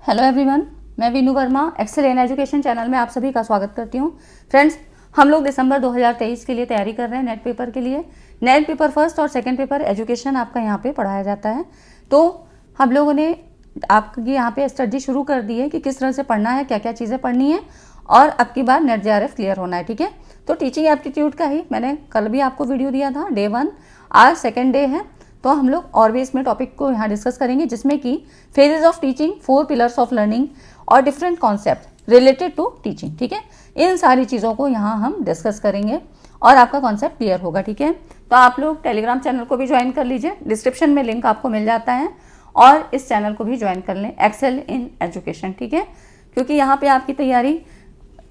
Hello everyone, मैं Veenu Verma Excel in Education channel में आप सभी का स्वागत करती हूँ। फ्रेंड्स, हम लोग दिसंबर 2023 के लिए तैयारी कर रहे हैं नेट पेपर के लिए। नेट पेपर फर्स्ट और सेकंड पेपर एजुकेशन आपका यहाँ पे पढ़ाया जाता है। तो हम लोगों ने आपकी यहाँ पे स्टडी शुरू कर दी है कि किस तरह से पढ़ना है, क्या क्या चीज़ें पढ़नी है और अब की बार नेट JRF क्लियर होना है। ठीक है, तो टीचिंग एप्टीट्यूड का ही मैंने कल भी आपको वीडियो दिया था, डे 1, आज सेकेंड डे है। तो हम लोग और भी इसमें टॉपिक को यहाँ डिस्कस करेंगे, जिसमें कि phases of teaching, 4 pillars of learning और different concept related to teaching. ठीक है, इन सारी चीज़ों को यहाँ हम डिस्कस करेंगे और आपका कॉन्सेप्ट क्लियर होगा। ठीक है, तो आप लोग टेलीग्राम चैनल को भी ज्वाइन कर लीजिए, डिस्क्रिप्शन में लिंक आपको मिल जाता है, और इस चैनल को भी ज्वाइन कर लें, एक्सेल इन एजुकेशन। ठीक है, क्योंकि यहाँ पे आपकी तैयारी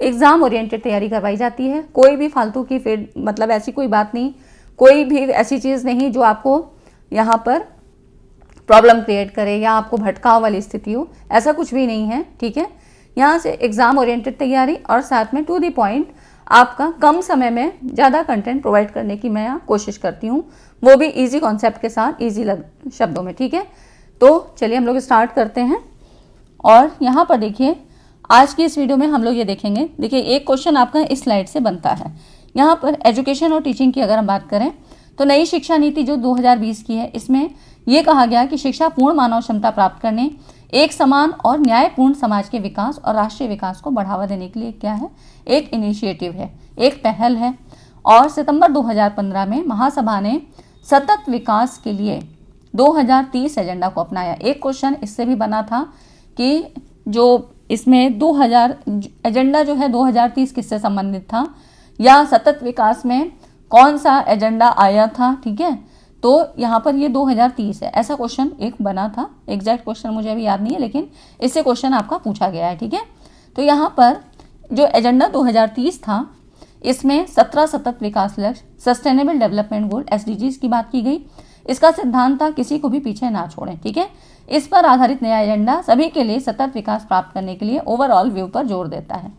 एग्ज़ाम ओरिएंटेड तैयारी करवाई जाती है। कोई भी फालतू की फिर मतलब ऐसी कोई बात नहीं, कोई भी ऐसी चीज़ नहीं जो आपको यहाँ पर प्रॉब्लम क्रिएट करे या आपको भटकाव वाली स्थिति हो, ऐसा कुछ भी नहीं है। ठीक है, यहाँ से एग्ज़ाम ओरिएंटेड तैयारी और साथ में टू द पॉइंट आपका कम समय में ज़्यादा कंटेंट प्रोवाइड करने की मैं यहाँ कोशिश करती हूँ, वो भी इजी कॉन्सेप्ट के साथ, इजी शब्दों में। ठीक है, तो चलिए हम लोग स्टार्ट करते हैं। और यहाँ पर देखिए, आज की इस वीडियो में हम लोग ये देखेंगे। देखिए, एक क्वेश्चन आपका इस स्लाइड से बनता है। यहाँ पर एजुकेशन और टीचिंग की अगर हम बात करें तो नई शिक्षा नीति जो 2020 की है, इसमें यह कहा गया कि शिक्षा पूर्ण मानव क्षमता प्राप्त करने, एक समान और न्यायपूर्ण समाज के विकास और राष्ट्रीय विकास को बढ़ावा देने के लिए क्या है, एक इनिशिएटिव है, एक पहल है। और सितंबर 2015 में महासभा ने सतत विकास के लिए 2030 एजेंडा को अपनाया। एक क्वेश्चन इससे भी बना था कि जो इसमें 2000 एजेंडा जो है 2030 किससे संबंधित था, या सतत विकास में कौन सा एजेंडा आया था। ठीक है, तो यहाँ पर ये 2030 है, ऐसा क्वेश्चन एक बना था। एग्जैक्ट क्वेश्चन मुझे अभी याद नहीं है, लेकिन इससे क्वेश्चन आपका पूछा गया है। ठीक है, तो यहाँ पर जो एजेंडा 2030 था, इसमें 17 सतत विकास लक्ष्य, सस्टेनेबल डेवलपमेंट गोल SDGs की बात की गई। इसका सिद्धांत था किसी को भी पीछे ना छोड़ें। ठीक है, इस पर आधारित नया एजेंडा सभी के लिए सतत विकास प्राप्त करने के लिए ओवरऑल व्यू पर जोर देता है।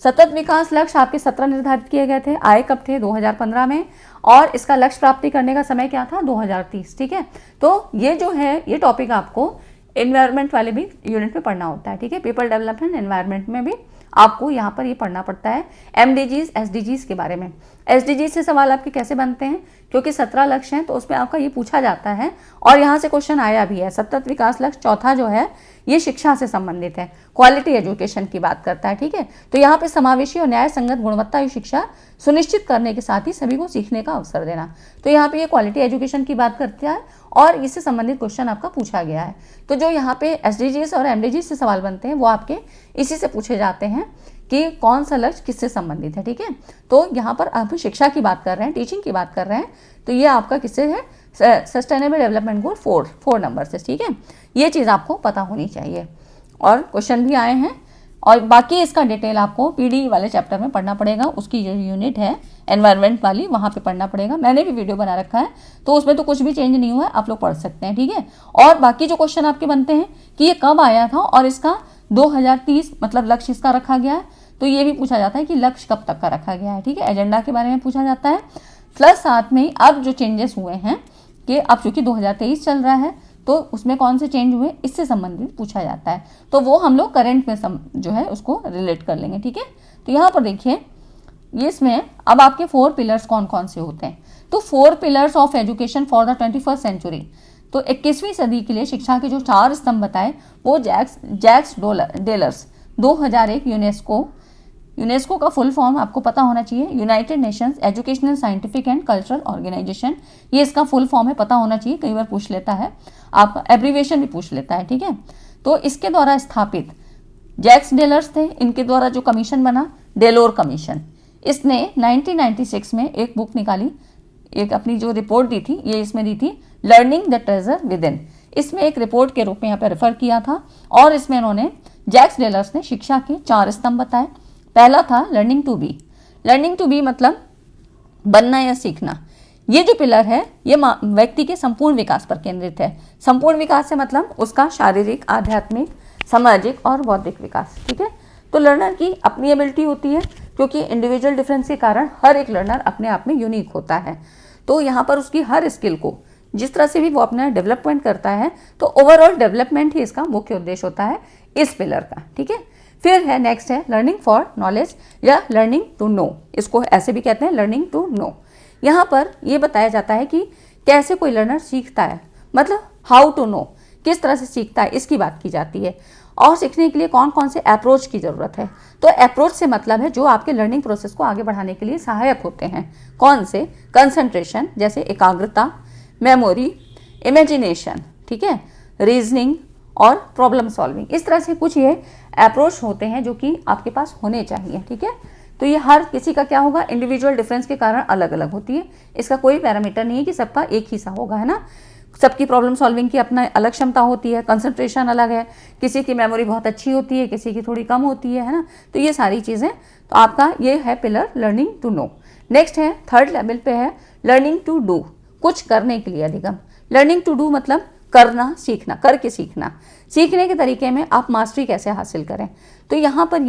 सतत विकास लक्ष्य आपके 17 निर्धारित किए गए थे, आए कब थे, 2015 में, और इसका लक्ष्य प्राप्ति करने का समय क्या था, 2030। ठीक है, तो ये जो है ये टॉपिक आपको एनवायरनमेंट वाले भी यूनिट में पढ़ना होता है। ठीक है, पीपल डेवलपमेंट एनवायरनमेंट में भी आपको यहाँ पर ये पढ़ना पड़ता है MDGs SDGs के बारे में। SDGs से सवाल आपके कैसे बनते हैं, क्योंकि 17 लक्ष्य हैं तो उसमें आपका ये पूछा जाता है, और यहाँ से क्वेश्चन आया भी है। सतत विकास लक्ष्य चौथा जो है ये शिक्षा से संबंधित है, क्वालिटी एजुकेशन की बात करता है। ठीक है, तो यहाँ पे समावेशी और न्याय संगत गुणवत्तायुक्त शिक्षा सुनिश्चित करने के साथ ही सभी को सीखने का अवसर देना, तो यहाँ पे ये क्वालिटी एजुकेशन की बात करता है और इससे संबंधित क्वेश्चन आपका पूछा गया है। तो जो यहाँ पे SDGs और MDGs से सवाल बनते हैं वो आपके इसी से पूछे जाते हैं कि कौन सा लक्ष्य किससे संबंधित है। ठीक है, तो यहाँ पर आप शिक्षा की बात कर रहे हैं, टीचिंग की बात कर रहे हैं, तो ये आपका किससे है, सस्टेनेबल डेवलपमेंट गोल 4 नंबर से। ठीक है, ये चीज़ आपको पता होनी चाहिए, और क्वेश्चन भी आए हैं, और बाकी इसका डिटेल आपको PD वाले चैप्टर में पढ़ना पड़ेगा। उसकी जो यूनिट है एनवायरनमेंट वाली, वहाँ पे पढ़ना पड़ेगा। मैंने भी वीडियो बना रखा है, तो उसमें तो कुछ भी चेंज नहीं हुआ है, आप लोग पढ़ सकते हैं। ठीक है, और बाकी जो क्वेश्चन आपके बनते हैं कि ये कब आया था और इसका 2030 मतलब लक्ष्य इसका रखा गया है, तो ये भी पूछा जाता है कि लक्ष्य कब तक का रखा गया है। ठीक है, एजेंडा के बारे में पूछा जाता है, प्लस साथ में अब जो चेंजेस हुए हैं कि अब चूंकि 2023 चल रहा है तो उसमें कौन से चेंज हुए, इससे संबंधित पूछा जाता है, तो वो हम लोग करंट में जो है उसको रिलेट कर लेंगे। ठीक है, तो यहाँ पर देखिए, ये इसमें अब आपके 4 पिलर्स कौन कौन से होते हैं। तो 4 pillars of education for the 21st century, तो 21वीं सदी के लिए शिक्षा के जो 4 स्तंभ बताए वो जैक्स डेलर्स 2001 यूनेस्को का फुल फॉर्म आपको पता होना चाहिए, United Nations Educational Scientific and Cultural Organization, ये इसका फुल फॉर्म है, पता होना चाहिए, कई बार पूछ लेता है, आपका एब्रीविएशन भी पूछ लेता है। ठीक है, तो इसके द्वारा स्थापित जैक्स डेलर्स थे, इनके द्वारा जो कमीशन बना डेलोर कमीशन, इसने 1996 में एक बुक निकाली, एक अपनी जो रिपोर्ट दी थी, ये इसमें दी थी, learning the treasure with in, इसमें एक रिपोर्ट के रूप में यहाँ पे रेफर किया था, और इसमें इन्होंने जैक्स डेलर्स ने शिक्षा के 4 स्तंभ बताए। पहला था लर्निंग टू बी मतलब बनना या सीखना। ये जो पिलर है ये व्यक्ति के संपूर्ण विकास पर केंद्रित है। संपूर्ण विकास से मतलब उसका शारीरिक, आध्यात्मिक, सामाजिक और बौद्धिक विकास। ठीक है, तो लर्नर की अपनी एबिलिटी होती है, क्योंकि इंडिविजुअल डिफरेंस के कारण हर एक लर्नर अपने आप में यूनिक होता है, तो यहाँ पर उसकी हर स्किल को जिस तरह से भी वो अपना डेवलपमेंट करता है, तो ओवरऑल डेवलपमेंट ही इसका मुख्य उद्देश्य होता है इस पिलर का, ठीक है। फिर है नेक्स्ट है लर्निंग फॉर नॉलेज या लर्निंग टू नो, इसको ऐसे भी कहते हैं लर्निंग टू नो। यहाँ पर ये बताया जाता है कि कैसे कोई लर्नर सीखता है, मतलब हाउ टू नो, किस तरह से सीखता है, इसकी बात की जाती है। और सीखने के लिए कौन कौन से अप्रोच की ज़रूरत है, तो अप्रोच से मतलब है जो आपके लर्निंग प्रोसेस को आगे बढ़ाने के लिए सहायक होते हैं। कौन से? कंसंट्रेशन जैसे एकाग्रता, मेमोरी, इमेजिनेशन, ठीक है, रीजनिंग और प्रॉब्लम सॉल्विंग। इस तरह से कुछ ये अप्रोच होते हैं जो कि आपके पास होने चाहिए, ठीक है। तो ये हर किसी का क्या होगा, इंडिविजुअल डिफरेंस के कारण अलग अलग होती है, इसका कोई पैरामीटर नहीं है कि सबका एक ही सा होगा, है ना। सबकी प्रॉब्लम सॉल्विंग की अपना अलग क्षमता होती है, कंसंट्रेशन अलग है, किसी की मेमोरी बहुत अच्छी होती है, किसी की थोड़ी कम होती है ना। तो ये सारी चीज़ें, तो आपका ये है pillar learning to know. Next है थर्ड लेवल पे है लर्निंग टू डू, कुछ करने के लिए अधिगम। लर्निंग टू डू मतलब करना, सीखना, करके सीखना। सीखने के तरीके में आप मास्टरी कैसे हासिल करें, तो यहाँ पर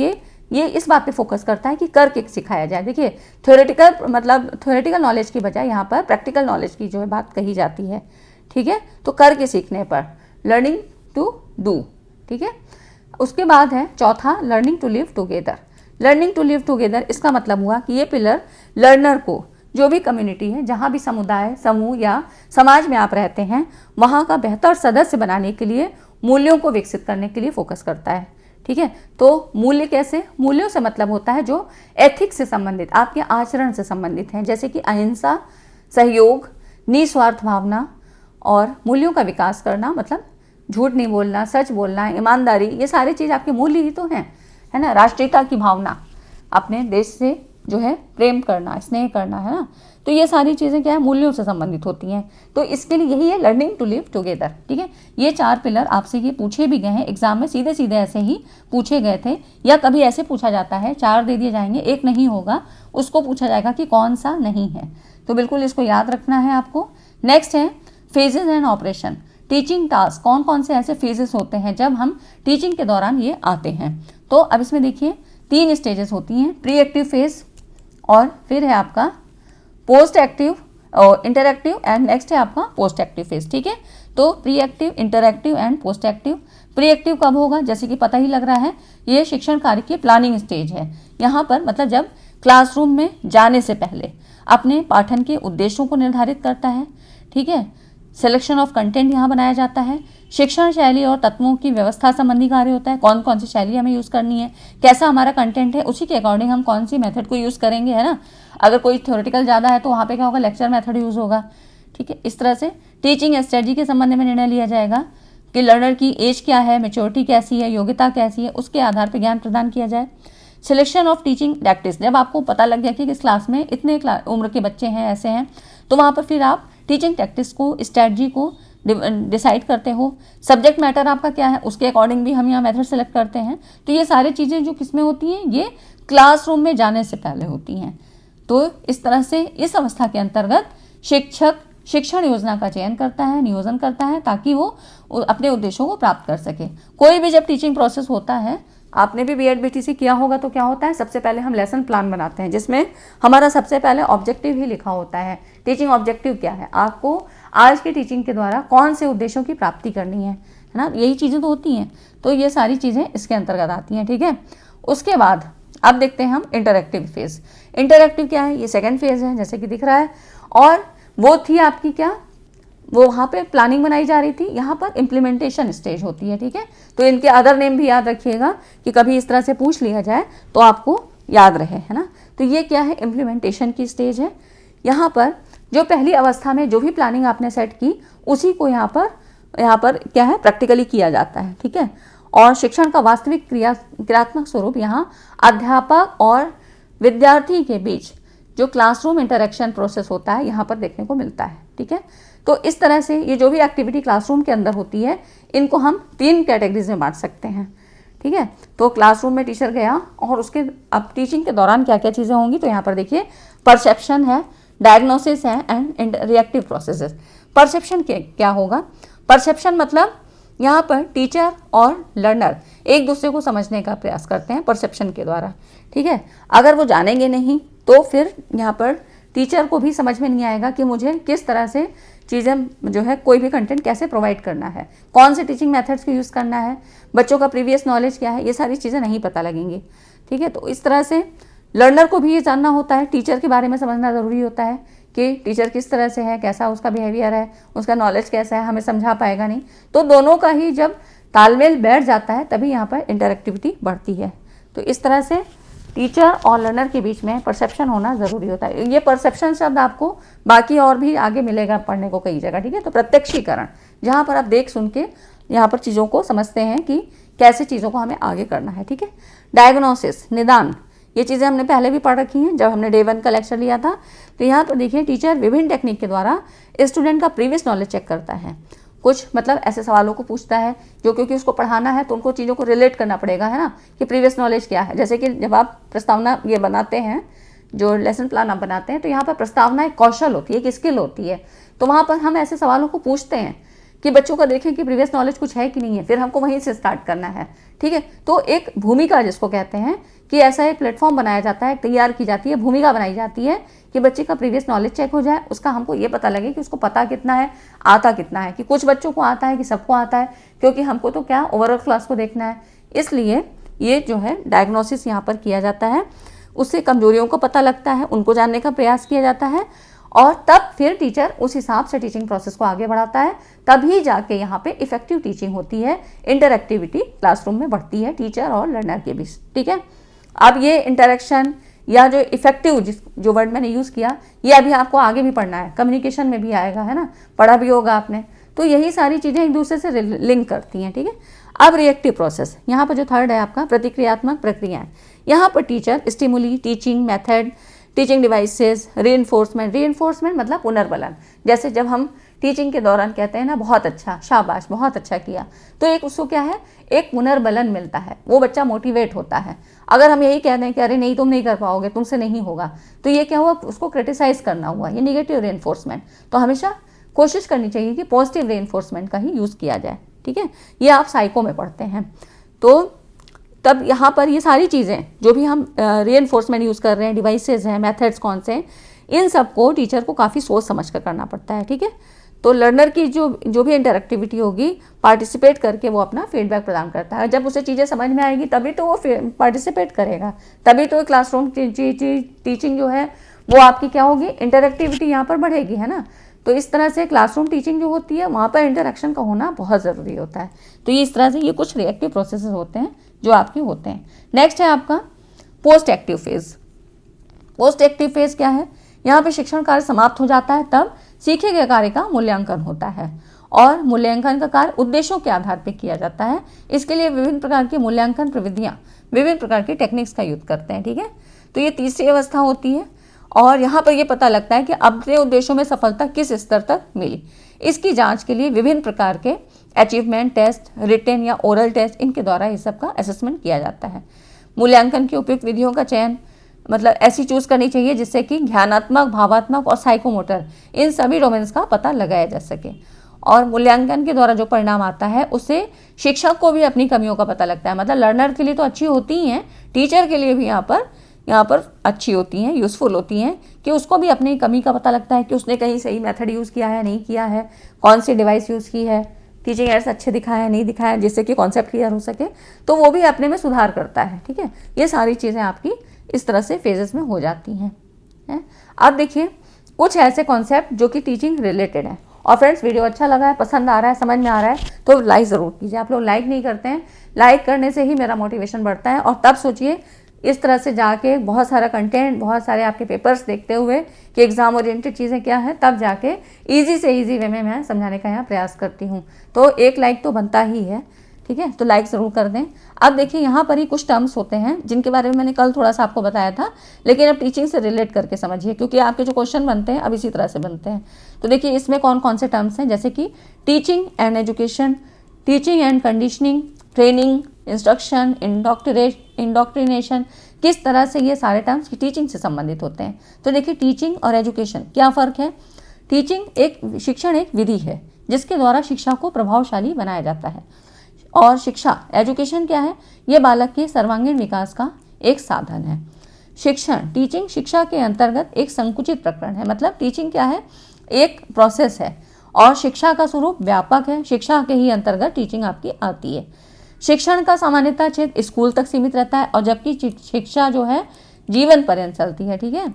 ये इस बात पे फोकस करता है कि करके सिखाया जाए। देखिए थ्योरेटिकल मतलब थ्योरेटिकल नॉलेज की बजाय यहाँ पर प्रैक्टिकल नॉलेज की जो है बात कही जाती है, ठीक है। तो करके सीखने पर लर्निंग टू डू, ठीक है। उसके बाद है चौथा learning to live together. Learning to live together इसका मतलब हुआ कि ये पिलर लर्नर को, जो भी कम्युनिटी है, जहाँ भी समुदाय, समूह या समाज में आप रहते हैं, वहाँ का बेहतर सदस्य बनाने के लिए मूल्यों को विकसित करने के लिए फोकस करता है, ठीक है। तो मूल्य कैसे? मूल्यों से मतलब होता है जो एथिक्स से संबंधित, आपके आचरण से संबंधित हैं, जैसे कि अहिंसा, सहयोग, निस्वार्थ भावना और मूल्यों का विकास करना, मतलब झूठ नहीं बोलना, सच बोलना, ईमानदारी, ये सारी चीज़ आपके मूल्य ही तो हैं, है ना। राष्ट्रीयता की भावना, अपने देश से जो है प्रेम करना, स्नेह करना, है ना। तो ये सारी चीज़ें क्या है, मूल्यों से संबंधित होती हैं। तो इसके लिए यही है लर्निंग टू लिव टुगेदर, ठीक है। ये 4 पिलर आपसे ये पूछे भी गए हैं एग्जाम में, सीधे सीधे ऐसे ही पूछे गए थे, या कभी ऐसे पूछा जाता है 4 दे दिए जाएंगे, एक नहीं होगा, उसको पूछा जाएगा कि कौन सा नहीं है। तो बिल्कुल इसको याद रखना है आपको। नेक्स्ट है phases and operation. Teaching task, कौन कौन से ऐसे फेजेस होते हैं जब हम टीचिंग के दौरान ये आते हैं। तो अब इसमें देखिए 3 स्टेजेस होती हैं, प्री एक्टिव फेज, और फिर है आपका पोस्ट एक्टिव और इंटरएक्टिव, एंड नेक्स्ट है आपका पोस्ट एक्टिव फेज, ठीक है। तो pre active, interactive and post active. Pre active कब होगा, जैसे कि पता ही लग रहा है, ये शिक्षण कार्य की प्लानिंग स्टेज है। यहाँ पर मतलब जब क्लासरूम में जाने से पहले अपने पाठन के उद्देश्यों को निर्धारित करता है, ठीक है। सिलेक्शन ऑफ कंटेंट यहाँ बनाया जाता है। शिक्षण शैली और तत्वों की व्यवस्था संबंधी कार्य होता है, कौन कौन सी शैली हमें यूज़ करनी है, कैसा हमारा कंटेंट है, उसी के अकॉर्डिंग हम कौन सी मेथड को यूज़ करेंगे, है ना। अगर कोई थ्योरेटिकल ज़्यादा है तो वहाँ पे क्या होगा, लेक्चर मेथड यूज़ होगा, ठीक है। इस तरह से टीचिंग स्ट्रेटजी के संबंध में निर्णय लिया जाएगा कि लर्नर की एज क्या है, मैच्योरिटी कैसी है, योग्यता कैसी है, उसके आधार पर ज्ञान प्रदान किया जाए। सिलेक्शन ऑफ टीचिंग प्रैक्टिस, जब आपको पता लग गया कि किस क्लास में इतने उम्र के बच्चे हैं, ऐसे हैं, तो वहाँ पर फिर आप टीचिंग प्रैक्टिस को, स्ट्रैटेजी को डिसाइड करते हो। सब्जेक्ट मैटर आपका क्या है, उसके अकॉर्डिंग भी हम यहाँ मेथड सेलेक्ट करते हैं। तो ये सारी चीज़ें जो किस में होती हैं, ये क्लासरूम में जाने से पहले होती हैं। तो इस तरह से इस अवस्था के अंतर्गत शिक्षक शिक्षण योजना का चयन करता है, नियोजन करता है, ताकि वो अपने उद्देश्यों को प्राप्त कर सके। कोई भी जब टीचिंग प्रोसेस होता है, आपने भी बीएड बीटीसी किया होगा, तो क्या होता है, सबसे पहले हम लेसन प्लान बनाते हैं, जिसमें हमारा सबसे पहले ऑब्जेक्टिव ही लिखा होता है। टीचिंग ऑब्जेक्टिव क्या है, आपको आज की टीचिंग के द्वारा कौन से उद्देश्यों की प्राप्ति करनी है ना, यही चीज़ें तो होती हैं। तो ये सारी चीज़ें इसके अंतर्गत आती हैं, ठीक है। उसके बाद अब देखते हैं हम इंटरएक्टिव फेज। इंटरएक्टिव क्या है, ये सेकेंड फेज है, जैसे कि दिख रहा है। और वो थी आपकी क्या, वो वहाँ पे प्लानिंग बनाई जा रही थी, यहाँ पर इम्प्लीमेंटेशन स्टेज होती है, ठीक है। तो इनके अदर नेम भी याद रखिएगा कि कभी इस तरह से पूछ लिया जाए तो आपको याद रहे, है ना। तो ये क्या है, इम्प्लीमेंटेशन की स्टेज है। यहाँ पर जो पहली अवस्था में जो भी प्लानिंग आपने सेट की, उसी को यहाँ पर क्या है, प्रैक्टिकली किया जाता है, ठीक है। और शिक्षण का वास्तविक क्रियात्मक स्वरूप यहाँ अध्यापक और विद्यार्थी के बीच जो क्लासरूम इंटरेक्शन प्रोसेस होता है, यहाँ पर देखने को मिलता है, ठीक है। तो इस तरह से ये जो भी एक्टिविटी क्लासरूम के अंदर होती है, इनको हम 3 कैटेगरीज में बांट सकते हैं, ठीक है। तो क्लासरूम में टीचर गया, और उसके अब टीचिंग के दौरान क्या क्या चीज़ें होंगी, तो यहाँ पर देखिए परसेप्शन है, डायग्नोसिस है एंड रिएक्टिव प्रोसेसेस। परसेप्शन क्या होगा, परसेप्शन मतलब यहाँ पर टीचर और लर्नर एक दूसरे को समझने का प्रयास करते हैं परसेप्शन के द्वारा, ठीक है। अगर वो जानेंगे नहीं तो फिर यहाँ पर टीचर को भी समझ में नहीं आएगा कि मुझे किस तरह से चीज़ें जो है कोई भी कंटेंट कैसे प्रोवाइड करना है, कौन से टीचिंग मेथड्स को यूज़ करना है, बच्चों का प्रीवियस नॉलेज क्या है, ये सारी चीज़ें नहीं पता लगेंगी। ठीक है, तो इस तरह से लर्नर को भी ये जानना होता है, टीचर के बारे में समझना ज़रूरी होता है कि टीचर किस तरह से है, कैसा उसका बिहेवियर है, उसका नॉलेज कैसा है, हमें समझा पाएगा नहीं। तो दोनों का ही जब तालमेल बैठ जाता है तभी यहाँ पर इंटरेक्टिविटी बढ़ती है। तो इस तरह से टीचर और लर्नर के बीच में परसेप्शन होना ज़रूरी होता है। ये परसेप्शन शब्द आपको बाकी और भी आगे मिलेगा पढ़ने को कई जगह। ठीक है, तो प्रत्यक्षीकरण, जहाँ पर आप देख सुन के यहाँ पर चीज़ों को समझते हैं कि कैसे चीज़ों को हमें आगे करना है। ठीक है, डायग्नोसिस, निदान, ये चीज़ें हमने पहले भी पढ़ रखी हैं जब हमने डे 1 का लेक्चर लिया था। तो यहाँ पर देखिए टीचर विभिन्न टेक्निक के द्वारा स्टूडेंट का प्रीवियस नॉलेज चेक करता है। कुछ मतलब ऐसे सवालों को पूछता है जो क्योंकि उसको पढ़ाना है तो उनको चीज़ों को रिलेट करना पड़ेगा, है ना, कि प्रीवियस नॉलेज क्या है। जैसे कि जब आप प्रस्तावना ये बनाते हैं, जो लेसन प्लान आप बनाते हैं, तो यहाँ पर प्रस्तावना एक कौशल होती है, एक स्किल होती है। तो वहाँ पर हम ऐसे सवालों को पूछते हैं कि बच्चों को देखें कि प्रीवियस नॉलेज कुछ है कि नहीं है, फिर हमको वहीं से स्टार्ट करना है। ठीक है, तो एक भूमिका जिसको कहते हैं कि ऐसा एक प्लेटफॉर्म बनाया जाता है, तैयार की जाती है, भूमिका बनाई जाती है कि बच्चे का प्रीवियस नॉलेज चेक हो जाए, उसका हमको ये पता लगे कि उसको पता कितना है, आता कितना है, कि कुछ बच्चों को आता है कि सबको आता है, क्योंकि हमको तो क्या ओवरऑल क्लास को देखना है। इसलिए ये जो है डायग्नोसिस यहाँ पर किया जाता है, उससे कमजोरियों को पता लगता है, उनको जानने का प्रयास किया जाता है और तब फिर टीचर उस हिसाब से टीचिंग प्रोसेस को आगे बढ़ाता है। तभी जाके यहाँ पे इफेक्टिव टीचिंग होती है, इंटरएक्टिविटी क्लासरूम में बढ़ती है टीचर और लर्नर के बीच। ठीक है, अब ये इंटरेक्शन या जो इफेक्टिव जो वर्ड मैंने यूज़ किया, ये अभी आपको आगे भी पढ़ना है, कम्युनिकेशन में भी आएगा, है ना, पढ़ा भी होगा आपने। तो यही सारी चीज़ें एक दूसरे से लिंक करती हैं। ठीक है, अब रिएक्टिव प्रोसेस, यहाँ पर जो थर्ड है आपका प्रतिक्रियात्मक प्रक्रियाएं। यहाँ पर teacher stimuli, teaching method, teaching devices, reinforcement मतलब पुनर्बलन। जैसे जब हम टीचिंग के दौरान कहते हैं ना बहुत अच्छा, शाबाश, बहुत अच्छा किया, तो एक उसको क्या है, एक पुनर्बलन मिलता है, वो बच्चा मोटिवेट होता है। अगर हम यही कह दें कि अरे नहीं तुम नहीं कर पाओगे, तुमसे नहीं होगा, तो ये क्या हुआ, उसको क्रिटिसाइज करना हुआ, ये निगेटिव रीइंफोर्समेंट। तो हमेशा कोशिश करनी चाहिए कि पॉजिटिव रीइंफोर्समेंट का ही यूज़ किया जाए। ठीक है, ये आप साइको में पढ़ते हैं। तो तब यहाँ पर ये सारी चीज़ें जो भी हम रीइंफोर्समेंट यूज़ कर रहे हैं, डिवाइसेस हैं, मेथड्स कौन से हैं, इन सबको टीचर को काफ़ी सोच समझ कर करना पड़ता है। ठीक है, तो लर्नर की जो भी इंटरेक्टिविटी होगी, पार्टिसिपेट करके वो अपना फीडबैक प्रदान करता है। जब उसे चीज़ें समझ में आएगी तभी तो वो पार्टिसिपेट करेगा, तभी तो क्लासरूम टीचिंग जो है वो आपकी क्या होगी, इंटरेक्टिविटी यहाँ पर बढ़ेगी, है ना। तो इस तरह से क्लासरूम टीचिंग जो होती है वहाँ पर इंटरेक्शन का होना बहुत ज़रूरी होता है। तो ये इस तरह से ये कुछ रिएक्टिव प्रोसेसेस होते हैं जो आपके होते हैं। नेक्स्ट है आपका post active phase. Post active phase क्या है, यहाँ पे शिक्षण कार्य समाप्त हो जाता है, तब सीखे गए कार्य का मूल्यांकन होता है और मूल्यांकन का कार्य उद्देश्यों के आधार पर किया जाता है। इसके लिए विभिन्न प्रकार की मूल्यांकन प्रविधियाँ, विभिन्न प्रकार की टेक्निक्स का यूज करते हैं। ठीक है, तो ये तीसरी अवस्था होती है और यहाँ पर ये पता लगता है कि अपने उद्देश्यों में सफलता किस स्तर तक मिली। इसकी जांच के लिए विभिन्न प्रकार के अचीवमेंट टेस्ट, रिटन या ओरल टेस्ट, इनके द्वारा इस सब का असेसमेंट किया जाता है। मूल्यांकन की उपयुक्त विधियों का चयन मतलब ऐसी चूज करनी चाहिए जिससे कि ज्ञानात्मक, भावात्मक और साइकोमोटर इन सभी डोमेन्स का पता लगाया जा सके। और मूल्यांकन के द्वारा जो परिणाम आता है उससे शिक्षक को भी अपनी कमियों का पता लगता है। मतलब लर्नर के लिए तो अच्छी होती ही हैं, टीचर के लिए भी यहाँ पर अच्छी होती हैं, यूज़फुल होती हैं कि उसको भी अपनी कमी का पता लगता है कि उसने कहीं सही मेथड यूज़ किया है, नहीं किया है, कौन सी डिवाइस यूज़ की है, टीचिंग एड्स अच्छे दिखाए हैं, नहीं दिखाया, जिससे कि कॉन्सेप्ट क्लियर हो सके, तो वो भी अपने में सुधार करता है। ठीक है, ये सारी चीज़ें आपकी इस तरह से फेजेस में हो जाती हैं। अब देखिए कुछ ऐसे कॉन्सेप्ट जो कि टीचिंग रिलेटेड है। और फ्रेंड्स, वीडियो अच्छा लगा है, पसंद आ रहा है, समझ में आ रहा है तो लाइक ज़रूर कीजिए। आप लोग लाइक नहीं करते हैं, लाइक करने से ही मेरा मोटिवेशन बढ़ता है। और तब सोचिए इस तरह से जाके बहुत सारा कंटेंट, बहुत सारे आपके पेपर्स देखते हुए कि एग्जाम ओरिएंटेड चीज़ें क्या हैं, तब जाके ईजी से ईजी वे में मैं समझाने का यहाँ प्रयास करती हूँ। तो एक लाइक तो बनता ही है। ठीक है, तो लाइक ज़रूर कर दें। अब देखिए यहाँ पर ही कुछ टर्म्स होते हैं जिनके बारे में मैंने कल थोड़ा सा आपको बताया था, लेकिन अब टीचिंग से रिलेट करके समझिए क्योंकि आपके जो क्वेश्चन बनते हैं अब इसी तरह से बनते हैं। तो देखिए इसमें कौन कौन से टर्म्स हैं, जैसे कि teaching and education, teaching and conditioning, training, instruction, indoctrination, किस तरह से ये सारे टर्म्स की टीचिंग से संबंधित होते हैं। तो देखिए टीचिंग और एजुकेशन क्या फ़र्क है। शिक्षण एक विधि है जिसके द्वारा शिक्षा को प्रभावशाली बनाया जाता है और एजुकेशन क्या है, ये बालक के सर्वांगीण विकास का एक साधन है। शिक्षण, टीचिंग शिक्षा के अंतर्गत एक संकुचित प्रकरण है। मतलब टीचिंग क्या है, एक प्रोसेस है और शिक्षा का स्वरूप व्यापक है। शिक्षा के ही अंतर्गत टीचिंग आपकी आती है। शिक्षण का सामान्यतः क्षेत्र स्कूल तक सीमित रहता है और जबकि शिक्षा जो है जीवन पर्यंत चलती है। ठीक है,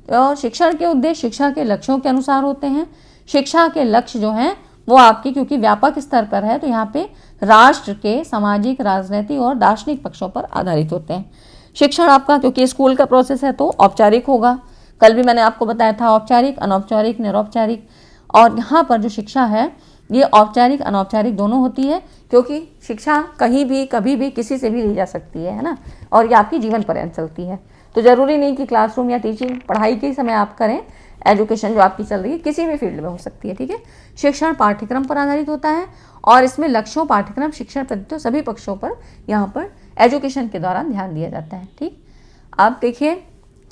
और शिक्षण के उद्देश्य शिक्षा के लक्ष्यों के अनुसार होते हैं। शिक्षा के लक्ष्य जो हैं वो आपके, क्योंकि व्यापक स्तर पर है तो यहाँ पे राष्ट्र के सामाजिक, राजनीतिक और दार्शनिक पक्षों पर आधारित होते हैं। शिक्षण आपका, क्योंकि स्कूल का प्रोसेस है तो औपचारिक होगा। कल भी मैंने आपको बताया था औपचारिक, अनौपचारिक, निरौपचारिक। और यहाँ पर जो शिक्षा है ये औपचारिक अनौपचारिक दोनों होती है, क्योंकि शिक्षा कहीं भी कभी भी किसी से भी ली जा सकती है ना, और ये आपकी जीवन पर्यंत चलती है। तो ज़रूरी नहीं कि क्लासरूम या टीचिंग पढ़ाई के समय आप करें, एजुकेशन जो आपकी चल रही है किसी भी फील्ड में हो सकती है। ठीक है, शिक्षण पाठ्यक्रम पर आधारित होता है और इसमें लक्ष्यों, पाठ्यक्रम, शिक्षण पद्धतियों सभी पक्षों पर यहाँ पर एजुकेशन के दौरान ध्यान दिया जाता है। ठीक, आप देखिए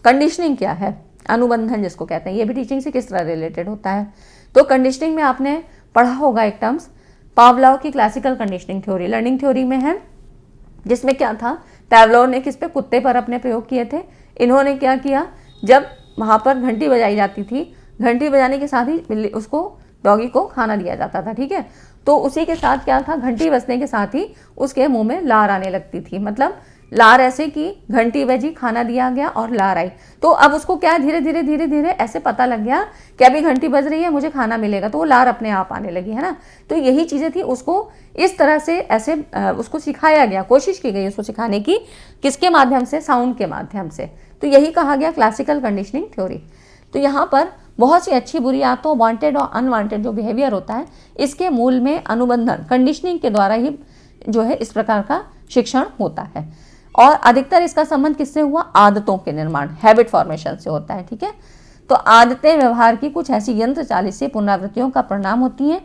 कंडीशनिंग क्या है, अनुबंधन जिसको कहते हैं, ये भी टीचिंग से किस तरह रिलेटेड होता है। तो कंडीशनिंग में आपने पढ़ा होगा एक टर्म्स, पावलोव की classical conditioning theory learning theory में है, जिसमें क्या था, पावलोव ने किस पे, कुत्ते पर अपने प्रयोग किए थे। इन्होंने क्या किया, जब वहाँ पर घंटी बजाई जाती थी, घंटी बजाने के साथ ही उसको, डॉगी को खाना दिया जाता था। ठीक है, तो उसी के साथ क्या था, घंटी बजने के साथ ही उसके मुंह में लार आने लगती थी। मतलब लार ऐसे की, घंटी बजी, खाना दिया गया और लार आई। तो अब उसको क्या, धीरे धीरे धीरे धीरे ऐसे पता लग गया कि अभी घंटी बज रही है, मुझे खाना मिलेगा, तो वो लार अपने आप आने लगी, है ना। तो यही चीज़ें थी, उसको इस तरह से ऐसे उसको सिखाया गया, कोशिश की गई उसको सिखाने की, किसके माध्यम से, साउंड के माध्यम से। तो यही कहा गया क्लासिकल कंडीशनिंग थ्योरी। तो यहाँ पर बहुत सी अच्छी बुरी आदतों, वांटेड और अनवांटेड जो बिहेवियर होता है, इसके मूल में अनुबंधन, कंडीशनिंग के द्वारा ही जो है इस प्रकार का शिक्षण होता है। और अधिकतर इसका संबंध किससे हुआ, आदतों के निर्माण, हैबिट फॉर्मेशन से होता है। ठीक है, तो आदतें व्यवहार की कुछ ऐसी यंत्र चालित से पुनरावृत्तियों का परिणाम होती हैं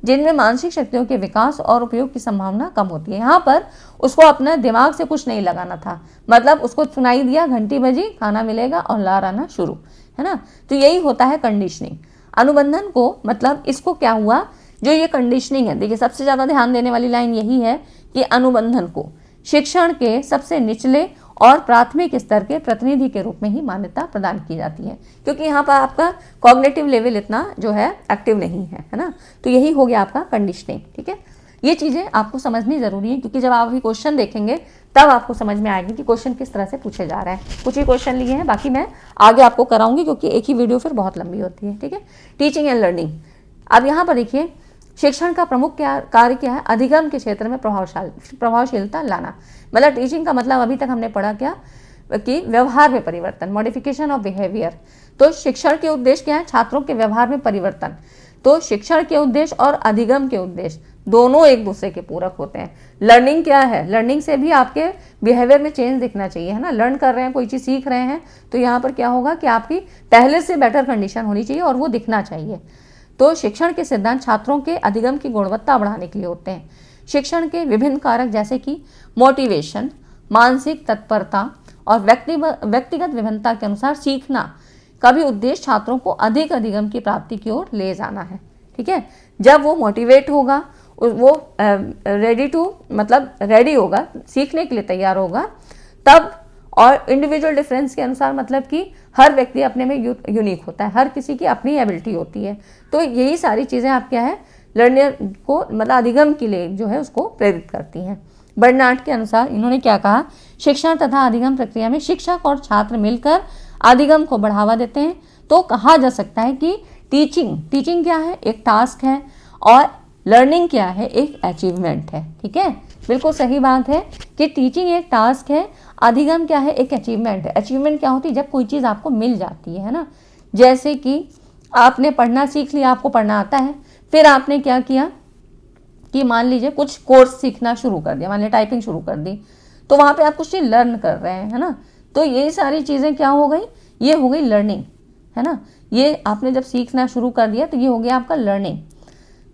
जिनमें मानसिक शक्तियों के विकास और उपयोग की संभावना कम होती है। यहाँ पर उसको अपना दिमाग से कुछ नहीं लगाना था, मतलब उसको सुनाई दिया, घंटी बजी, खाना मिलेगा और लार आना शुरू, है ना। तो यही होता है कंडीशनिंग। अनुबंधन को, मतलब इसको क्या हुआ, जो ये कंडीशनिंग है, देखिए सबसे ज़्यादा ध्यान देने वाली लाइन यही है कि अनुबंधन को शिक्षण के सबसे निचले और प्राथमिक स्तर के प्रतिनिधि के रूप में ही मान्यता प्रदान की जाती है, क्योंकि यहाँ पर आपका कॉग्निटिव लेवल इतना जो है एक्टिव नहीं है, है ना। तो यही हो गया आपका कंडीशनिंग। ठीक है, ये चीज़ें आपको समझनी ज़रूरी है, क्योंकि जब आप अभी क्वेश्चन देखेंगे तब आपको समझ में आएगी कि क्वेश्चन किस तरह से पूछे जा रहा है। कुछ ही क्वेश्चन लिए हैं, बाकी मैं आगे आपको कराऊंगी, क्योंकि एक ही वीडियो फिर बहुत लंबी होती है। ठीक है, टीचिंग एंड लर्निंग। अब यहाँ पर देखिए शिक्षण का प्रमुख कार्य क्या है, अधिगम के क्षेत्र में प्रभावशीलता लाना। मतलब टीचिंग का मतलब अभी तक हमने पढ़ा क्या, कि व्यवहार में परिवर्तन, मॉडिफिकेशन ऑफ बिहेवियर। तो शिक्षण के उद्देश्य क्या है, छात्रों के व्यवहार में परिवर्तन। तो शिक्षण के उद्देश्य और अधिगम के उद्देश्य दोनों एक दूसरे के पूरक होते हैं। लर्निंग क्या है, लर्निंग से भी आपके बिहेवियर में चेंज दिखना चाहिए, है ना। लर्न कर रहे हैं, कोई चीज़ सीख रहे हैं, तो यहाँ पर क्या होगा कि आपकी पहले से बेटर कंडीशन होनी चाहिए और वो दिखना चाहिए। तो शिक्षण के सिद्धांत छात्रों के अधिगम की गुणवत्ता बढ़ाने के लिए होते हैं। शिक्षण के विभिन्न कारक जैसे कि मोटिवेशन, मानसिक तत्परता और व्यक्तिगत विभिन्नता के अनुसार सीखना का भी उद्देश्य छात्रों को अधिक अधिगम की प्राप्ति की ओर ले जाना है। ठीक है, जब वो मोटिवेट होगा, वो रेडी होगा, सीखने के लिए तैयार होगा, तब, और इंडिविजुअल डिफरेंस के अनुसार, मतलब कि हर व्यक्ति अपने में यूनिक होता है, हर किसी की अपनी एबिलिटी होती है। तो यही सारी चीज़ें आप क्या है, लर्नर को मतलब अधिगम के लिए जो है उसको प्रेरित करती हैं। बर्नार्ड के अनुसार इन्होंने क्या कहा, शिक्षण तथा अधिगम प्रक्रिया में शिक्षक और छात्र मिलकर अधिगम को बढ़ावा देते हैं। तो कहा जा सकता है कि टीचिंग क्या है, एक टास्क है, और लर्निंग क्या है, एक अचीवमेंट है। ठीक है, बिल्कुल सही बात है कि टीचिंग एक टास्क है, अधिगम क्या है, एक अचीवमेंट है। अचीवमेंट क्या होती है, जब कोई चीज़ आपको मिल जाती है ना। जैसे कि आपने पढ़ना सीख लिया, आपको पढ़ना आता है, फिर आपने क्या किया कि मान लीजिए कुछ कोर्स सीखना शुरू कर दिया, मान लीजिए टाइपिंग शुरू कर दी, तो वहाँ पे आप कुछ चीज़ लर्न कर रहे हैं, है ना। तो ये सारी चीज़ें क्या हो गई, ये हो गई लर्निंग, है ना। ये आपने जब सीखना शुरू कर दिया तो ये हो गया आपका लर्निंग।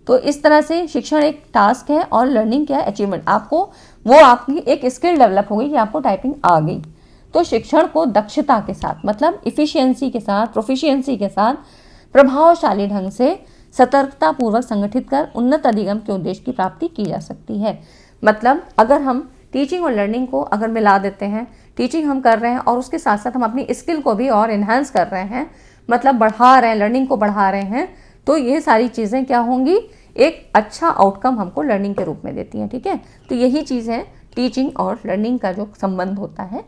तो इस तरह से शिक्षण एक टास्क है और लर्निंग क्या है, अचीवमेंट। आपको वो आपकी एक स्किल डेवलप हो गई कि आपको टाइपिंग आ गई। तो शिक्षण को दक्षता के साथ, मतलब इफिशियंसी के साथ, प्रोफिशिएंसी के साथ, प्रभावशाली ढंग से सतर्कतापूर्वक संगठित कर उन्नत अधिगम के उद्देश्य की प्राप्ति की जा सकती है। मतलब अगर हम टीचिंग और लर्निंग को अगर मिला देते हैं, टीचिंग हम कर रहे हैं और उसके साथ साथ हम अपनी स्किल को भी और इन्हांस कर रहे हैं, मतलब बढ़ा रहे हैं, लर्निंग को बढ़ा रहे हैं, तो ये सारी चीज़ें क्या होंगी, एक अच्छा आउटकम हमको लर्निंग के रूप में देती हैं। ठीक है, तो यही चीज़ है टीचिंग और लर्निंग का जो संबंध होता है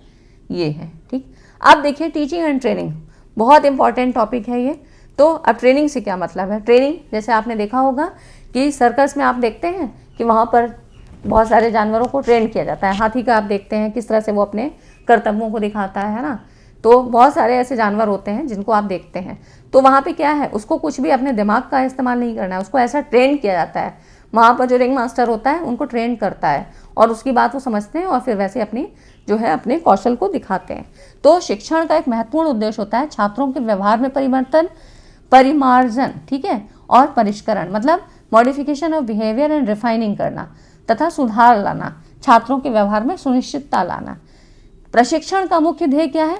ये है। ठीक, अब देखिए टीचिंग एंड ट्रेनिंग बहुत इंपॉर्टेंट टॉपिक है ये। तो अब ट्रेनिंग से क्या मतलब है? ट्रेनिंग जैसे आपने देखा होगा कि सर्कस में आप देखते हैं कि वहाँ पर बहुत सारे जानवरों को ट्रेन किया जाता है। हाथी का आप देखते हैं किस तरह से वो अपने कर्तव्यों को दिखाता है ना। तो बहुत सारे ऐसे जानवर होते हैं जिनको आप देखते हैं, तो वहाँ पे क्या है, उसको कुछ भी अपने दिमाग का इस्तेमाल नहीं करना है, उसको ऐसा ट्रेन किया जाता है। वहाँ पर जो रिंग मास्टर होता है उनको ट्रेन करता है और उसकी बात वो समझते हैं और फिर वैसे अपनी जो है अपने कौशल को दिखाते हैं। तो शिक्षण का एक महत्वपूर्ण उद्देश्य होता है छात्रों के व्यवहार में परिवर्तन, परिमार्जन, ठीक है, और परिष्करण, मतलब modification of behaviour and refining करना तथा सुधार लाना, छात्रों के व्यवहार में सुनिश्चितता लाना। प्रशिक्षण का मुख्य ध्येय क्या है?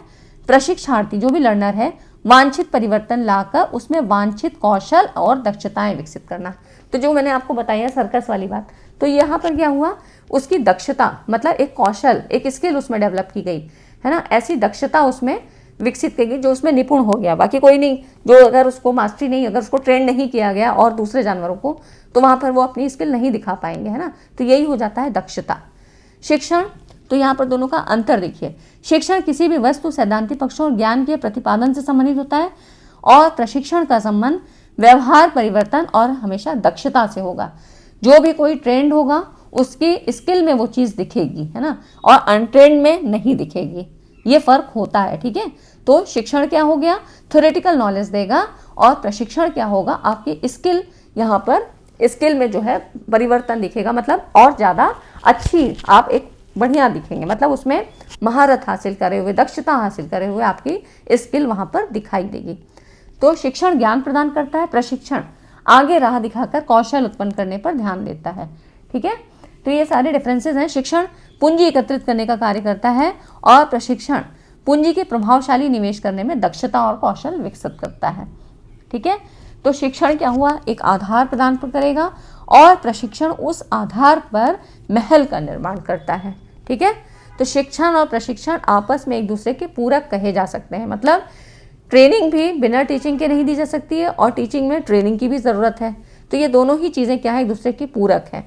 प्रशिक्षार्थी जो भी लर्नर है वांछित परिवर्तन लाकर उसमें वांछित कौशल और दक्षताएं विकसित करना। तो जो मैंने आपको बताया सर्कस वाली बात, तो यहाँ पर क्या हुआ, उसकी दक्षता मतलब एक कौशल, एक स्किल उसमें डेवलप की गई है ना, ऐसी दक्षता उसमें विकसित की गई जो उसमें निपुण हो गया। बाकी कोई नहीं, जो अगर उसको मास्टरी नहीं, अगर उसको ट्रेन नहीं किया गया और दूसरे जानवरों को, तो वहाँ पर वो अपनी स्किल नहीं दिखा पाएंगे, है ना। तो यही हो जाता है दक्षता। शिक्षण, तो यहाँ पर दोनों का अंतर देखिए। शिक्षण किसी भी वस्तु, सैद्धांतिक पक्षों और ज्ञान के प्रतिपादन से संबंधित होता है और प्रशिक्षण का संबंध व्यवहार परिवर्तन और हमेशा दक्षता से होगा। जो भी कोई ट्रेंड होगा उसकी स्किल में वो चीज़ दिखेगी, है ना, और अनट्रेंड में नहीं दिखेगी। ये फर्क होता है, ठीक है। तो शिक्षण क्या हो गया, थ्योरेटिकल नॉलेज देगा, और प्रशिक्षण क्या होगा, आपकी स्किल, यहाँ पर स्किल में जो है परिवर्तन दिखेगा, मतलब और ज़्यादा अच्छी आप एक बढ़िया दिखेंगे, मतलब उसमें महारत हासिल करे हुए, दक्षता हासिल करे हुए आपकी स्किल वहाँ पर दिखाई देगी। तो शिक्षण ज्ञान प्रदान करता है, प्रशिक्षण आगे राह दिखाकर कौशल उत्पन्न करने पर ध्यान देता है, ठीक है। तो ये सारे डिफरेंसेस हैं। शिक्षण पूंजी एकत्रित करने का कार्य करता है और प्रशिक्षण पूंजी के प्रभावशाली निवेश करने में दक्षता और कौशल विकसित करता है, ठीक है। तो शिक्षण क्या हुआ, एक आधार प्रदान करेगा और प्रशिक्षण उस आधार पर महल का निर्माण करता है, ठीक है। तो शिक्षण और प्रशिक्षण आपस में एक दूसरे के पूरक कहे जा सकते हैं, मतलब ट्रेनिंग भी बिना टीचिंग के नहीं दी जा सकती है और टीचिंग में ट्रेनिंग की भी ज़रूरत है। तो ये दोनों ही चीज़ें क्या है, एक दूसरे की पूरक है।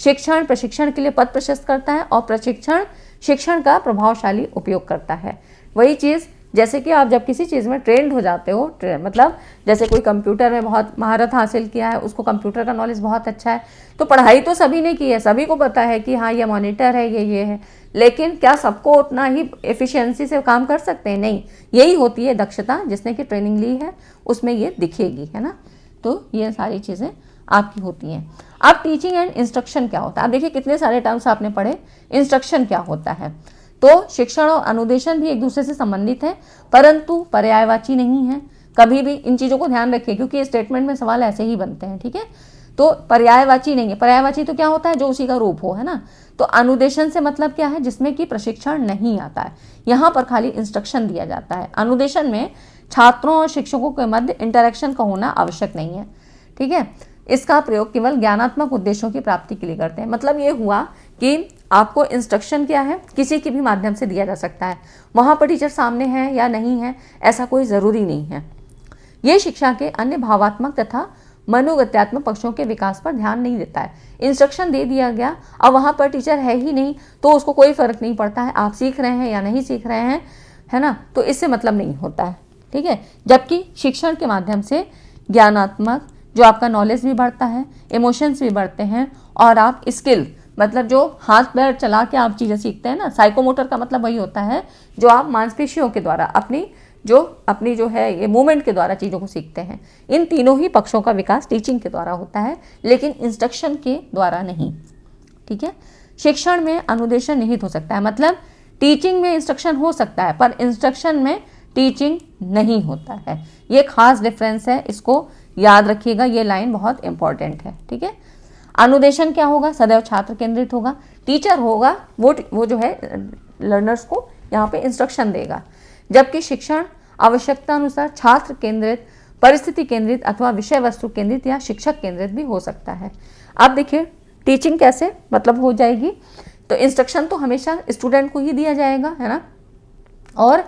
शिक्षण प्रशिक्षण के लिए पथ प्रशस्त करता है और प्रशिक्षण शिक्षण का प्रभावशाली उपयोग करता है। वही चीज़ जैसे कि आप जब किसी चीज़ में ट्रेंड हो जाते हो, मतलब जैसे कोई कंप्यूटर में बहुत महारत हासिल किया है, उसको कंप्यूटर का नॉलेज बहुत अच्छा है, तो पढ़ाई तो सभी ने की है, सभी को पता है कि हाँ ये मॉनिटर है, ये है, लेकिन क्या सबको उतना ही एफिशिएंसी से काम कर सकते हैं? नहीं। यही होती है दक्षता, जिसने कि ट्रेनिंग ली है उसमें ये दिखेगी, है ना। तो ये सारी चीज़ें आपकी होती हैं। अब टीचिंग एंड इंस्ट्रक्शन क्या होता है, आप देखिए कितने सारे टर्म्स आपने पढ़े। इंस्ट्रक्शन क्या होता है, तो शिक्षण और अनुदेशन भी एक दूसरे से संबंधित है, परंतु पर्यायवाची नहीं है। कभी भी इन चीज़ों को ध्यान रखिए, क्योंकि स्टेटमेंट में सवाल ऐसे ही बनते हैं, ठीक है। तो पर्यायवाची नहीं है। पर्यायवाची तो क्या होता है, जो उसी का रूप हो, है ना। तो अनुदेशन से मतलब क्या है, जिसमें कि प्रशिक्षण नहीं आता है, यहाँ पर खाली इंस्ट्रक्शन दिया जाता है। अनुदेशन में छात्रों और शिक्षकों के मध्य इंटरेक्शन का होना आवश्यक नहीं है, ठीक है। इसका प्रयोग केवल ज्ञानात्मक उद्देश्यों की प्राप्ति के लिए करते हैं। मतलब ये हुआ कि आपको इंस्ट्रक्शन क्या है, किसी के भी माध्यम से दिया जा सकता है, वहाँ पर टीचर सामने है या नहीं है ऐसा कोई ज़रूरी नहीं है। ये शिक्षा के अन्य भावात्मक तथा मनोगत्यात्मक पक्षों के विकास पर ध्यान नहीं देता है। इंस्ट्रक्शन दे दिया गया, अब वहाँ पर टीचर है ही नहीं, तो उसको कोई फ़र्क नहीं पड़ता है आप सीख रहे हैं या नहीं सीख रहे हैं, है ना। तो इससे मतलब नहीं होता है, ठीक है। जबकि शिक्षण के माध्यम से ज्ञानात्मक जो आपका नॉलेज भी बढ़ता है, इमोशंस भी बढ़ते हैं, और आप स्किल मतलब जो हाथ पैर चला के आप चीज़ें सीखते हैं ना, साइकोमोटर का मतलब वही होता है जो आप मांसपेशियों के द्वारा अपनी जो है ये मूवमेंट के द्वारा चीज़ों को सीखते हैं। इन तीनों ही पक्षों का विकास टीचिंग के द्वारा होता है, लेकिन इंस्ट्रक्शन के द्वारा नहीं, ठीक है। शिक्षण में अनुदेशन निहित हो सकता है, मतलब टीचिंग में इंस्ट्रक्शन हो सकता है पर इंस्ट्रक्शन में टीचिंग नहीं होता है। ये खास डिफरेंस है, इसको याद रखिएगा, ये लाइन बहुत इंपॉर्टेंट है, ठीक है। अनुदेशन क्या होगा, सदैव छात्र केंद्रित होगा। टीचर होगा वो जो है लर्नर्स को यहाँ पे इंस्ट्रक्शन देगा, जबकि शिक्षण आवश्यकता अनुसार छात्र केंद्रित, परिस्थिति केंद्रित अथवा विषय वस्तु केंद्रित या शिक्षक केंद्रित भी हो सकता है। अब देखिए टीचिंग कैसे मतलब हो जाएगी, तो इंस्ट्रक्शन तो हमेशा स्टूडेंट को ही दिया जाएगा, है ना। और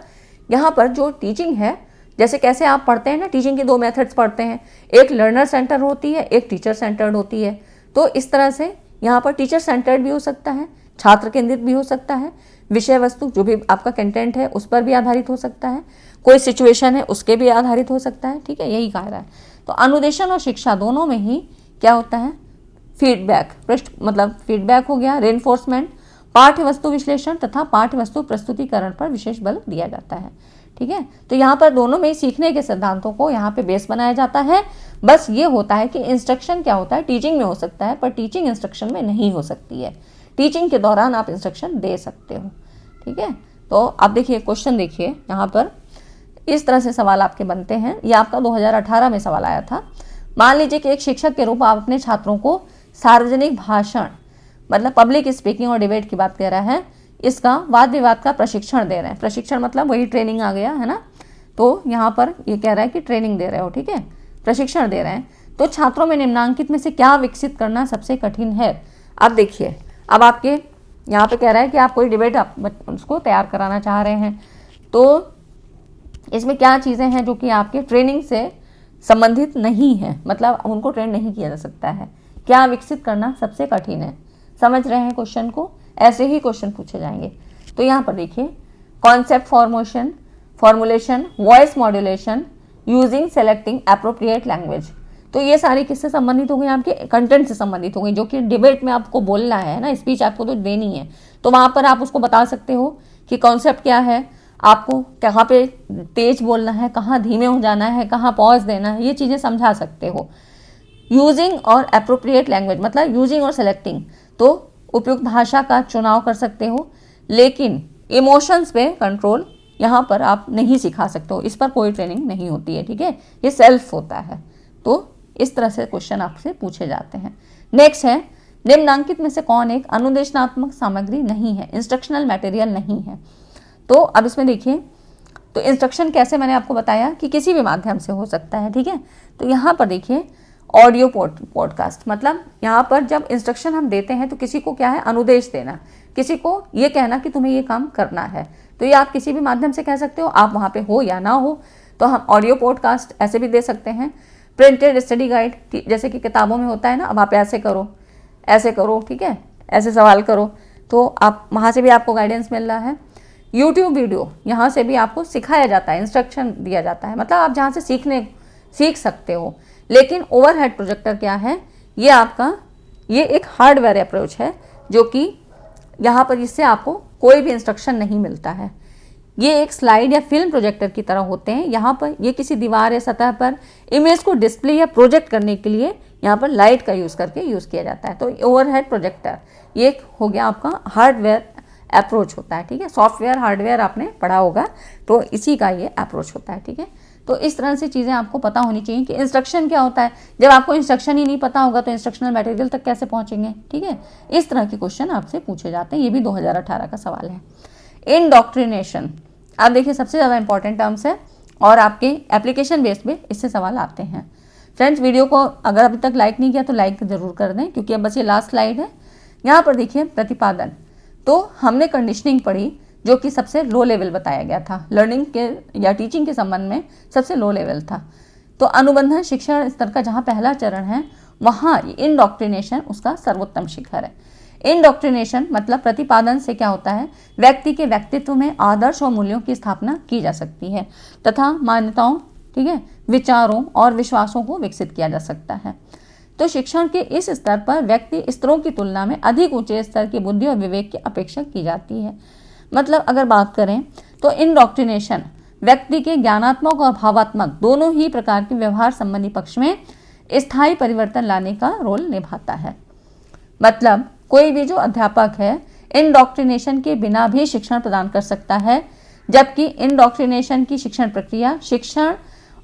यहाँ पर जो टीचिंग है, जैसे कैसे आप पढ़ते हैं ना, टीचिंग के 2 मेथड्स पढ़ते हैं, एक लर्नर सेंटर होती है, एक टीचर सेंटर्ड होती है। तो इस तरह से यहाँ पर टीचर सेंटर्ड भी हो सकता है, छात्र केंद्रित भी हो सकता है, विषय वस्तु जो भी आपका कंटेंट है उस पर भी आधारित हो सकता है, कोई सिचुएशन है उसके भी आधारित हो सकता है, ठीक है, यही कह रहा है। तो अनुदेशन और शिक्षा दोनों में ही क्या होता है, फीडबैक, मतलब फीडबैक हो गया, रेनफोर्समेंट, पाठ्य वस्तु विश्लेषण तथा पाठ्य वस्तु प्रस्तुतिकरण पर विशेष बल दिया जाता है, ठीक है। तो यहाँ पर दोनों में सीखने के सिद्धांतों को यहाँ पे बेस बनाया जाता है। बस ये होता है कि इंस्ट्रक्शन क्या होता है, टीचिंग में हो सकता है पर टीचिंग इंस्ट्रक्शन में नहीं हो सकती है। टीचिंग के दौरान आप इंस्ट्रक्शन दे सकते हो, ठीक है। तो आप देखिए क्वेश्चन, देखिए यहाँ पर इस तरह से सवाल आपके बनते हैं। ये आपका 2018 में सवाल आया था। मान लीजिए कि एक शिक्षक के रूप आप अपने छात्रों को सार्वजनिक भाषण, मतलब पब्लिक स्पीकिंग और डिबेट की बात कर रहा है, इसका वाद विवाद का प्रशिक्षण दे रहे हैं। प्रशिक्षण मतलब वही ट्रेनिंग आ गया, है ना। तो यहाँ पर ये कह रहा है कि ट्रेनिंग दे रहे हो, ठीक है, प्रशिक्षण दे रहे हैं। तो छात्रों में निम्नांकित में से क्या विकसित करना सबसे कठिन है। अब देखिए, अब आपके यहाँ पे कह रहा है कि आप कोई डिबेट आप उसको तैयार कराना चाह रहे हैं, तो इसमें क्या चीज़ें हैं जो कि आपके ट्रेनिंग से संबंधित नहीं है, मतलब उनको ट्रेन नहीं किया जा सकता है। क्या विकसित करना सबसे कठिन है, समझ रहे हैं क्वेश्चन को, ऐसे ही क्वेश्चन पूछे जाएंगे। तो यहाँ पर देखिए, concept formulation, voice modulation, using selecting appropriate language. तो ये सारी किससे संबंधित हो गई, आपके कंटेंट से संबंधित हो गई, जो कि डिबेट में आपको बोलना है ना, स्पीच आपको तो देनी है। तो वहाँ पर आप उसको बता सकते हो कि कॉन्सेप्ट क्या है, आपको कहाँ पे तेज बोलना है, कहाँ धीमे हो जाना है, कहाँ पॉज देना है, ये चीज़ें समझा सकते हो। यूजिंग और एप्रोप्रिएट लैंग्वेज, मतलब यूजिंग और सेलेक्टिंग, तो उपयुक्त भाषा का चुनाव कर सकते हो, लेकिन इमोशंस पे कंट्रोल यहाँ पर आप नहीं सिखा सकते हो, इस पर कोई ट्रेनिंग नहीं होती है, ठीक है, ये सेल्फ होता है। तो इस तरह से क्वेश्चन आपसे पूछे जाते हैं। नेक्स्ट है, निम्नांकित में से कौन एक अनुदेशनात्मक सामग्री नहीं है, इंस्ट्रक्शनल मटेरियल नहीं है। तो अब इसमें देखिए, तो इंस्ट्रक्शन कैसे, मैंने आपको बताया कि किसी भी माध्यम से हो सकता है, ठीक है। तो यहाँ पर देखिए, ऑडियो पॉडकास्ट, मतलब यहाँ पर जब इंस्ट्रक्शन हम देते हैं तो किसी को क्या है, अनुदेश देना, किसी को ये कहना कि तुम्हें ये काम करना है। तो ये आप किसी भी माध्यम से कह सकते हो, आप वहाँ पे हो या ना हो। तो हम ऑडियो पॉडकास्ट ऐसे भी दे सकते हैं। प्रिंटेड स्टडी गाइड, जैसे कि किताबों में होता है ना, अब आप ऐसे करो, ठीक है, ऐसे सवाल करो, तो आप वहाँ से भी आपको गाइडेंस मिल रहा है। यूट्यूब वीडियो, यहाँ से भी आपको सिखाया जाता है, इंस्ट्रक्शन दिया जाता है, मतलब आप जहाँ से सीख सकते हो। लेकिन ओवरहेड प्रोजेक्टर क्या है, ये आपका ये एक हार्डवेयर अप्रोच है, जो कि यहाँ पर इससे आपको कोई भी इंस्ट्रक्शन नहीं मिलता है। ये एक स्लाइड या फिल्म प्रोजेक्टर की तरह होते हैं। यहाँ पर ये किसी दीवार या सतह पर इमेज को डिस्प्ले या प्रोजेक्ट करने के लिए यहाँ पर लाइट का यूज़ करके यूज़ किया जाता है। तो ओवरहेड प्रोजेक्टर ये हो गया आपका हार्डवेयर अप्रोच होता है, ठीक है। सॉफ्टवेयर हार्डवेयर आपने पढ़ा होगा, तो इसी का ये अप्रोच होता है, ठीक है। तो इस तरह से चीज़ें आपको पता होनी चाहिए कि इंस्ट्रक्शन क्या होता है। जब आपको इंस्ट्रक्शन ही नहीं पता होगा तो इंस्ट्रक्शनल मटेरियल तक कैसे पहुंचेंगे, ठीक है। इस तरह के क्वेश्चन आपसे पूछे जाते हैं। ये भी 2018 का सवाल है। इंडॉक्ट्रिनेशन, आप देखिए सबसे ज़्यादा इंपॉर्टेंट टर्म्स है और आपके एप्लीकेशन बेस्ड पे इससे सवाल आते हैं। फ्रेंड्स, वीडियो को अगर अभी तक लाइक नहीं किया तो लाइक ज़रूर कर दें, क्योंकि अब बस ये लास्ट स्लाइड है। यहाँ पर देखिए प्रतिपादन, तो हमने कंडीशनिंग पढ़ी, जो कि सबसे लो लेवल बताया गया था, लर्निंग के या टीचिंग के संबंध में सबसे लो लेवल था। तो अनुबंधन शिक्षण स्तर का जहाँ पहला चरण है, वहाँ इंडॉक्ट्रिनेशन उसका सर्वोत्तम शिखर है। इंडॉक्ट्रिनेशन मतलब प्रतिपादन से क्या होता है, व्यक्ति के व्यक्तित्व में आदर्श और मूल्यों की स्थापना की जा सकती है तथा मान्यताओं, ठीक है, विचारों और विश्वासों को विकसित किया जा सकता है। तो शिक्षण के इस स्तर पर व्यक्ति स्तरों की तुलना में अधिक ऊंचे स्तर की बुद्धि और विवेक की अपेक्षा की जाती है। मतलब अगर बात करें तो इंडॉक्ट्रिनेशन व्यक्ति के ज्ञानात्मक और भावात्मक दोनों ही प्रकार के व्यवहार संबंधी पक्ष में स्थायी परिवर्तन लाने का रोल निभाता है। मतलब कोई भी जो अध्यापक है इंडॉक्ट्रिनेशन के बिना भी शिक्षण प्रदान कर सकता है, जबकि इंडॉक्ट्रिनेशन की शिक्षण प्रक्रिया शिक्षण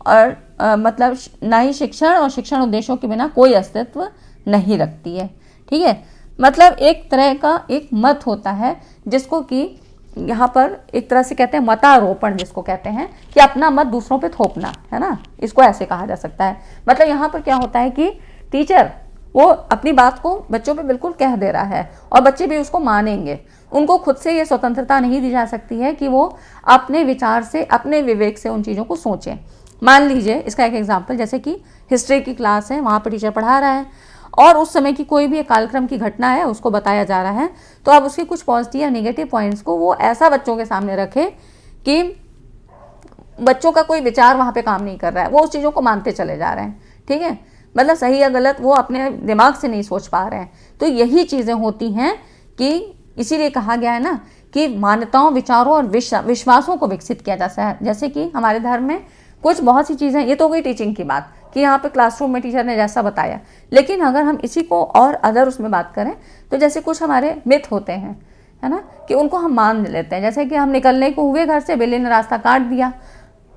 और मतलब ना ही शिक्षण और शिक्षण उद्देश्यों के बिना कोई अस्तित्व नहीं रखती है, ठीक है। मतलब एक तरह का एक मत होता है, जिसको कि यहाँ पर एक तरह से कहते हैं मतारोपण, जिसको कहते हैं कि अपना मत दूसरों पे थोपना, है ना, इसको ऐसे कहा जा सकता है। मतलब यहाँ पर क्या होता है कि टीचर वो अपनी बात को बच्चों पे बिल्कुल कह दे रहा है और बच्चे भी उसको मानेंगे। उनको खुद से ये स्वतंत्रता नहीं दी जा सकती है कि वो अपने विचार से, अपने विवेक से उन चीज़ों को सोचें। मान लीजिए इसका एक एग्जाम्पल, जैसे कि हिस्ट्री की क्लास है, वहाँ पर टीचर पढ़ा रहा है और उस समय की कोई भी एक कालक्रम की घटना है उसको बताया जा रहा है, तो अब उसके कुछ पॉजिटिव या नेगेटिव पॉइंट्स को वो ऐसा बच्चों के सामने रखे कि बच्चों का कोई विचार वहाँ पे काम नहीं कर रहा है, वो उस चीज़ों को मानते चले जा रहे हैं। ठीक है, मतलब सही या गलत वो अपने दिमाग से नहीं सोच पा रहे हैं। तो यही चीज़ें होती हैं कि इसीलिए कहा गया है ना कि मान्यताओं, विचारों और विश्वासों को विकसित किया जाता है। जैसे कि हमारे धर्म में कुछ बहुत सी चीज़ें, ये तो हो गई टीचिंग की बात कि यहाँ पे क्लासरूम में टीचर ने जैसा बताया, लेकिन अगर हम इसी को और अदर उसमें बात करें तो जैसे कुछ हमारे मिथ होते हैं, है ना, कि उनको हम मान लेते हैं। जैसे कि हम निकलने को हुए घर से, बिल्ली ने रास्ता काट दिया,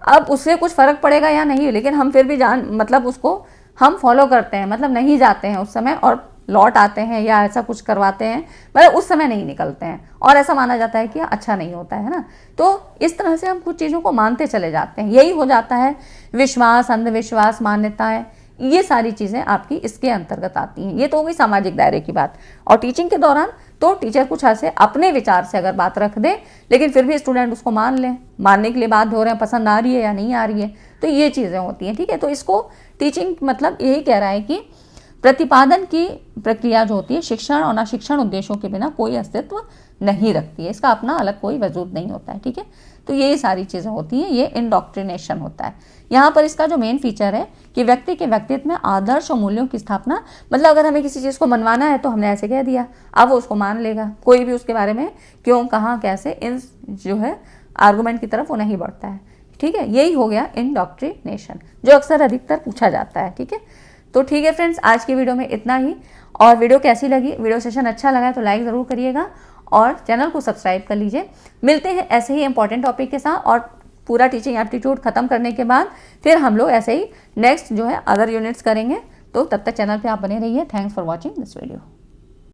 अब उससे कुछ फ़र्क पड़ेगा या नहीं, लेकिन हम फिर भी मतलब उसको हम फॉलो करते हैं, मतलब नहीं जाते हैं उस समय और लौट आते हैं या ऐसा कुछ करवाते हैं, मतलब उस समय नहीं निकलते हैं और ऐसा माना जाता है कि अच्छा नहीं होता है ना। तो इस तरह से हम कुछ चीज़ों को मानते चले जाते हैं, यही हो जाता है विश्वास, अंधविश्वास, मान्यताएं, ये सारी चीज़ें आपकी इसके अंतर्गत आती हैं। ये तो हो गई सामाजिक दायरे की बात। और टीचिंग के दौरान तो टीचर कुछ ऐसे अपने विचार से अगर बात रख दे, लेकिन फिर भी स्टूडेंट उसको मान लें, मानने के लिए बात हो रहे हैं, पसंद आ रही है या नहीं आ रही है, तो ये चीज़ें होती हैं। ठीक है, तो इसको टीचिंग मतलब यही कह रहा है कि प्रतिपादन की प्रक्रिया जो होती है शिक्षण और अशिक्षण उद्देश्यों के बिना कोई अस्तित्व नहीं रखती है, इसका अपना अलग कोई वजूद नहीं होता है। ठीक है, तो ये सारी चीज़ें होती हैं, ये इंडोक्ट्रिनेशन होता है। यहाँ पर इसका जो मेन फीचर है कि व्यक्ति के व्यक्तित्व में आदर्श और मूल्यों की स्थापना, मतलब अगर हमें किसी चीज़ को मनवाना है तो हमने ऐसे कह दिया, अब वो उसको मान लेगा, कोई भी उसके बारे में क्यों, कहाँ, कैसे, इन जो है आर्गूमेंट की तरफ वो नहीं बढ़ता है। ठीक है, यही हो गया इंडोक्ट्रिनेशन, जो अक्सर अधिकतर पूछा जाता है। ठीक है, तो ठीक है फ्रेंड्स, आज की वीडियो में इतना ही। और वीडियो कैसी लगी, वीडियो सेशन अच्छा लगा तो लाइक ज़रूर करिएगा और चैनल को सब्सक्राइब कर लीजिए। मिलते हैं ऐसे ही इंपॉर्टेंट टॉपिक के साथ, और पूरा टीचिंग एप्टीट्यूड खत्म करने के बाद फिर हम लोग ऐसे ही नेक्स्ट जो है अदर यूनिट्स करेंगे। तो तब तक चैनल पे आप बने रहिए। Thanks for watching this video.